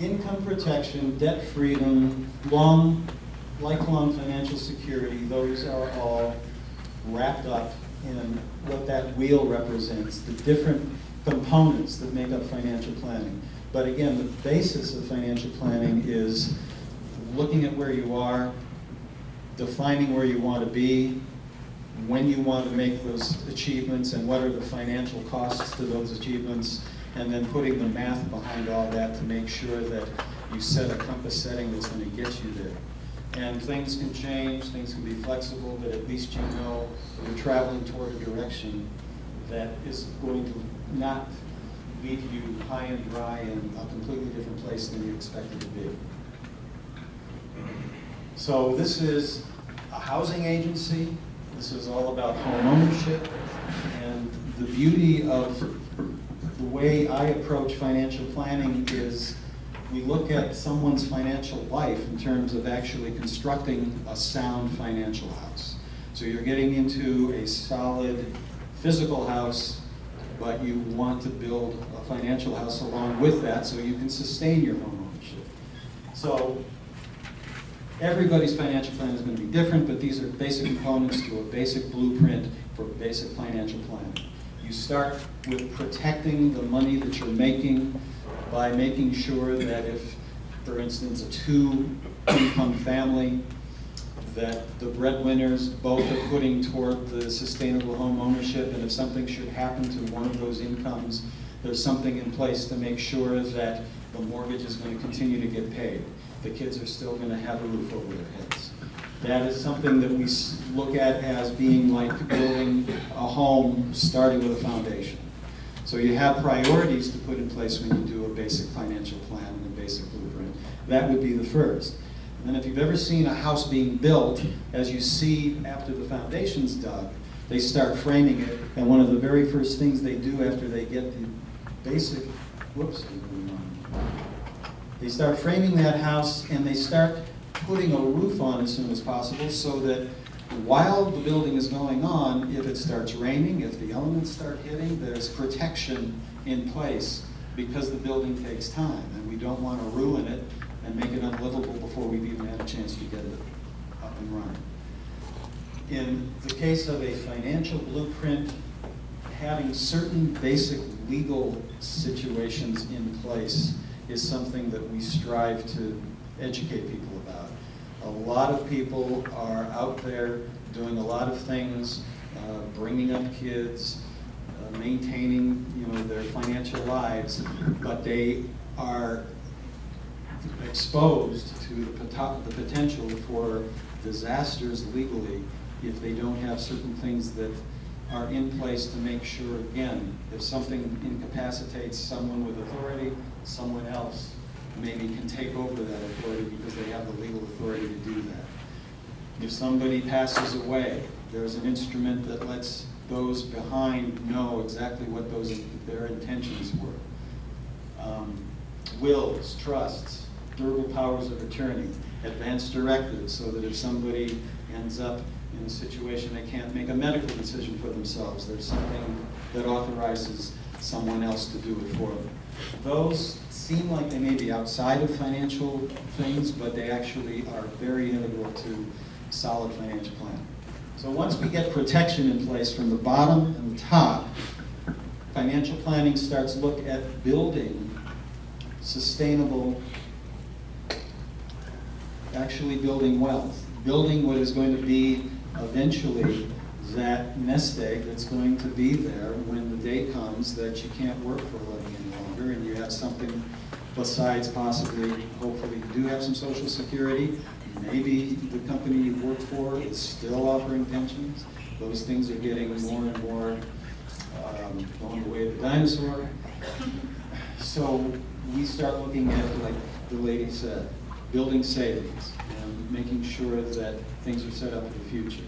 income protection, debt freedom, lifelong financial security, those are all wrapped up in what that wheel represents, the different components that make up financial planning. But again, the basis of financial planning is looking at where you are, defining where you want to be, when you want to make those achievements, and what are the financial costs to those achievements, and then putting the math behind all that to make sure that you set a compass setting that's going to get you there. And things can change, things can be flexible, but at least you know you're traveling toward a direction that is going to not leave you high and dry in a completely different place than you expected to be. So this is a housing agency. This is all about home ownership. And the beauty of the way I approach financial planning is we look at someone's financial life in terms of actually constructing a sound financial house. So you're getting into a solid physical house, but you want to build a financial house along with that so you can sustain your home ownership. So everybody's financial plan is going to be different, but these are basic components to a basic blueprint for basic financial planning. You start with protecting the money that you're making by making sure that if, for instance, a two-income family, that the breadwinners both are putting toward the sustainable home ownership, and if something should happen to one of those incomes, there's something in place to make sure that the mortgage is going to continue to get paid. The kids are still going to have a roof over their heads. That is something that we look at as being like building a home starting with a foundation. So you have priorities to put in place when you do a basic financial plan and a basic blueprint. That would be the first. And then if you've ever seen a house being built, as you see after the foundation's dug, they start framing it, and one of the very first things they do after they get the basic, they start framing that house and they start putting a roof on as soon as possible so that while the building is going on, if it starts raining, if the elements start hitting, there's protection in place because the building takes time and we don't want to ruin it and make it unlivable before we've even had a chance to get it up and running. In the case of a financial blueprint, having certain basic legal situations in place is something that we strive to educate people about. A lot of people are out there doing a lot of things, bringing up kids, maintaining their financial lives, but they are exposed to the potential for disasters legally if they don't have certain things that are in place to make sure, again, if something incapacitates someone with authority, someone else maybe can take over that authority because they have the legal authority to do that. If somebody passes away, there's an instrument that lets those behind know exactly what their intentions were. Wills, trusts, durable powers of attorney, advance directives, so that if somebody ends up in a situation they can't make a medical decision for themselves, there's something that authorizes someone else to do it for them. Those seem like they may be outside of financial things, but they actually are very integral to solid financial planning. So once we get protection in place from the bottom and the top, financial planning starts to look at building sustainable, actually building wealth, building what is going to be eventually that nest egg that's going to be there when the day comes that you can't work for a living any longer and you have something besides possibly, hopefully you do have some Social Security. Maybe the company you work for is still offering pensions. Those things are getting more and more going the way of the dinosaur. So we start looking at, like the lady said, building savings and making sure that things are set up for the future.